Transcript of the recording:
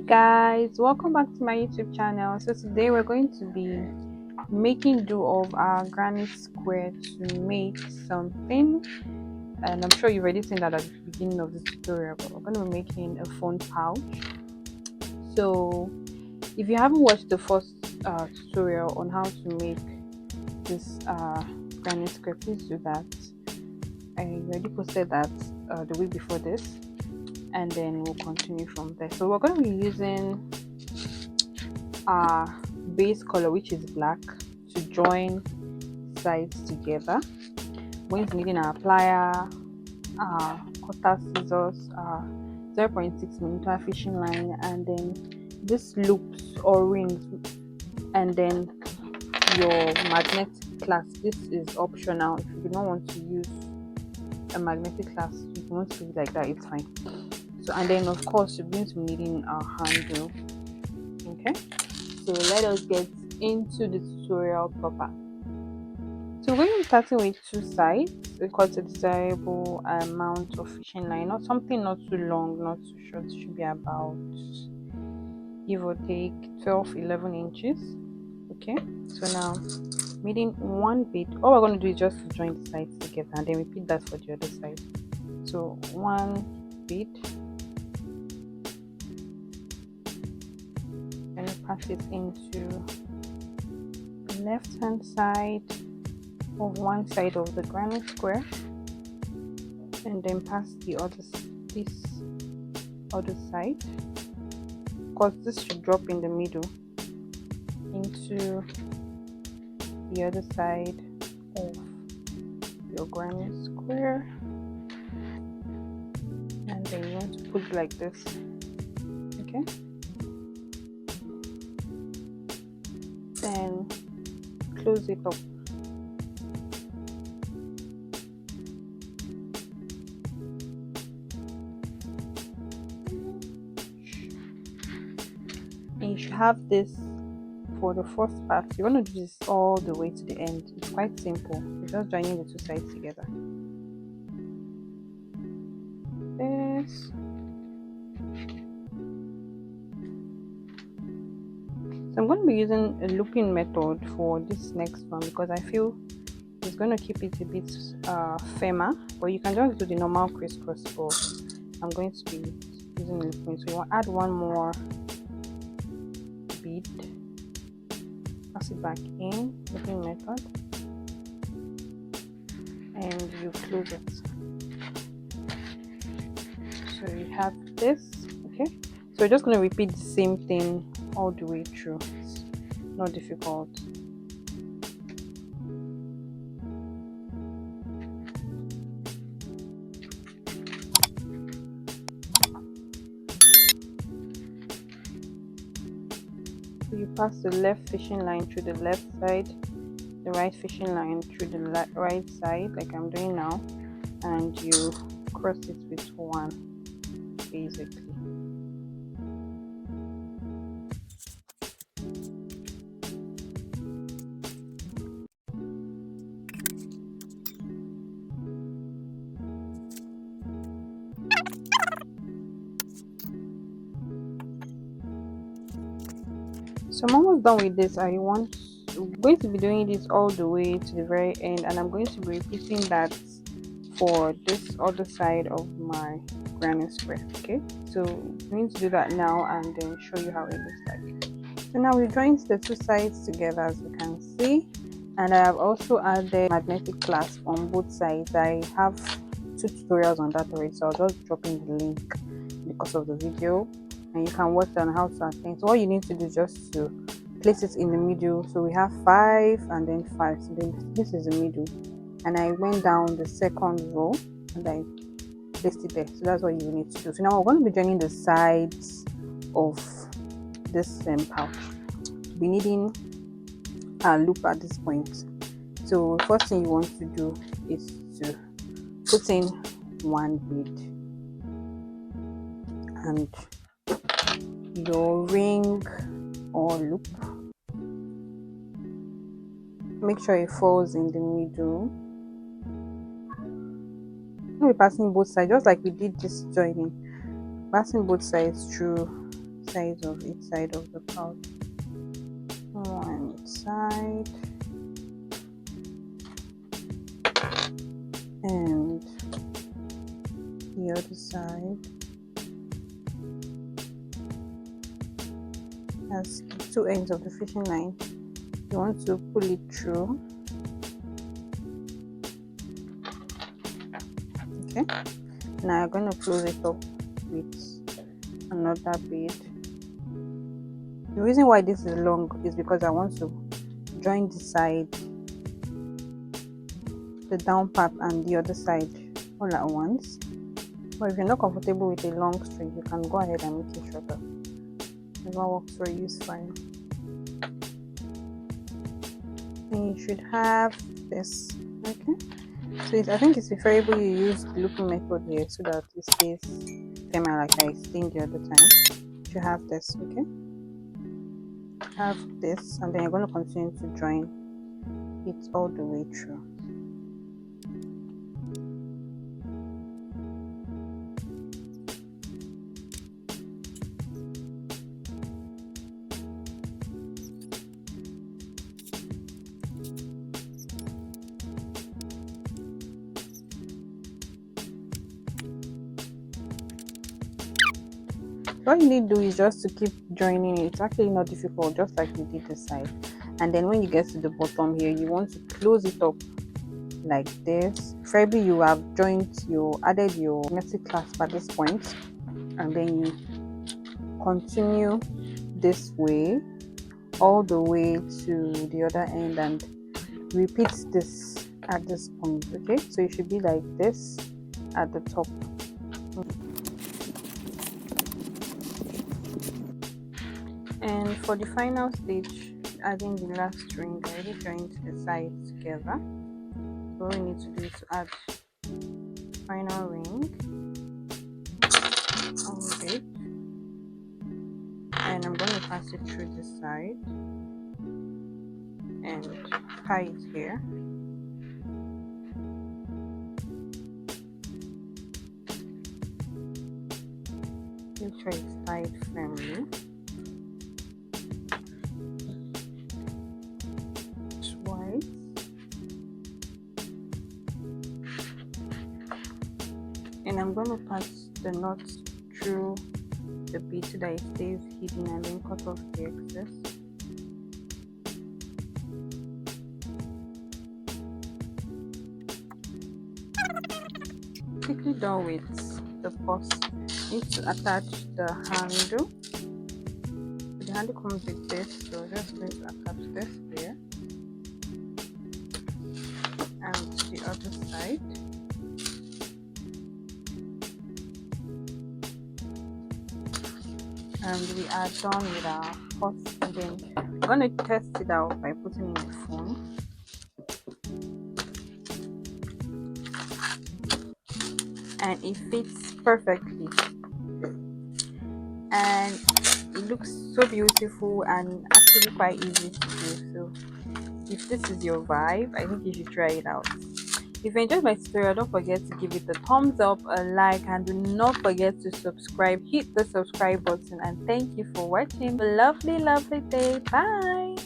Guys, welcome back to my YouTube channel. So today we're going to be making do of our granny square to make something, and I'm sure you've already seen that at the beginning of the tutorial, but we're going to be making a phone pouch. So if you haven't watched the first tutorial on how to make this granny square, please do that. I already posted that the week before this, and then we'll continue from there. So we're going to be using our base color, which is black, to join sides together. We're going to be needing our plier, our cutter scissors, our 0.6mm fishing line, and then these loops or rings, and then your magnetic clasp. This is optional. If you do not want to use a magnetic clasp, if you want to do it like that, it's fine. So, and then of course you're going to be needing our handle. Okay, so let us get into the tutorial proper. So we're going to be starting with two sides because a desirable amount of fishing line, not something not too long, not too short. It should be about, give or take, 12-11 inches. Okay, so now needing one bead. All we're going to do is just to join the sides together, and then repeat that for the other side. So one bead, and pass it into the left hand side of one side of the granny square, and then pass this other side, because this should drop in the middle, into the other side of your granny square, and then you want to put it like this. Okay, then close it up. And you should have this for the first part. You want to do this all the way to the end. It's quite simple. You're just joining the two sides together. This. So I'm going to be using a looping method for this next one because I feel it's going to keep it a bit firmer, but you can just do the normal crisscross, but I'm going to be using a looping. So you want to add one more bead, pass it back in, looping method, and you close it. So you have this. Okay, so we're just going to repeat the same thing all the way through. It's not difficult. So you pass the left fishing line through the left side, the right fishing line through the right side, like I'm doing now, and you cross it with one, basically. So I'm almost done with this. I'm going to be doing this all the way to the very end, and I'm going to be repeating that for this other side of my granny square. Okay, so I'm going to do that now and then show you how it looks like. So now we joined the two sides together, as you can see, and I have also added magnetic clasp on both sides. I have two tutorials on that already, so I'll just drop in the link because of the video, and you can watch on how to attend. So all you need to do is just to place it in the middle. So we have 5 and then 5, so then this is the middle, and I went down the second row and I placed it there. So that's what you need to do. So now we're going to be joining the sides of this pouch. We'll be needing a loop at this point. So first thing you want to do is to put in one bead, and your ring or loop, make sure it falls in the middle. We're passing both sides, just like we did this joining, passing both sides through sides of each side of the pouch. One side and the other side. As the two ends of the fishing line, you want to pull it through. Okay, now I'm going to close it up with another bead. The reason why this is long is because I want to join the side, the down part and the other side all at once. But if you're not comfortable with a long string, you can go ahead and make it shorter. Whatever works for you is fine. And you should have this. Okay, so I think it's preferable you use the looping method here so that it stays firm, like I explained the other time. You have this. Okay, have this, and then you're going to continue to join it all the way through. What you need to do is just to keep joining it. It's actually not difficult, just like you did this side. And then when you get to the bottom here, you want to close it up like this. Preferably you have added your magnetic clasp at this point, and then you continue this way all the way to the other end and repeat this at this point. Okay, so it should be like this at the top. And for the final stage, adding the last string, I already joined the sides together. So all we need to do is to add final ring of it, and I'm going to pass it through this side and tie it here. Make sure it's tied firmly. Twice. And I'm going to pass the knot through the bead so that it stays hidden, and then cut off the excess. Quickly done with the purse. Need to attach the handle. The handle comes with this, so just going to attach this here and the other side. And we are done with our purse. And then I'm going to test it out by putting in the phone. And it fits perfectly, and it looks so beautiful and actually quite easy to do. So if this is your vibe, I think you should try it out. If you enjoyed my tutorial, don't forget to give it a thumbs up, a like, and do not forget to subscribe. Hit the subscribe button, and thank you for watching. Have a lovely day. Bye.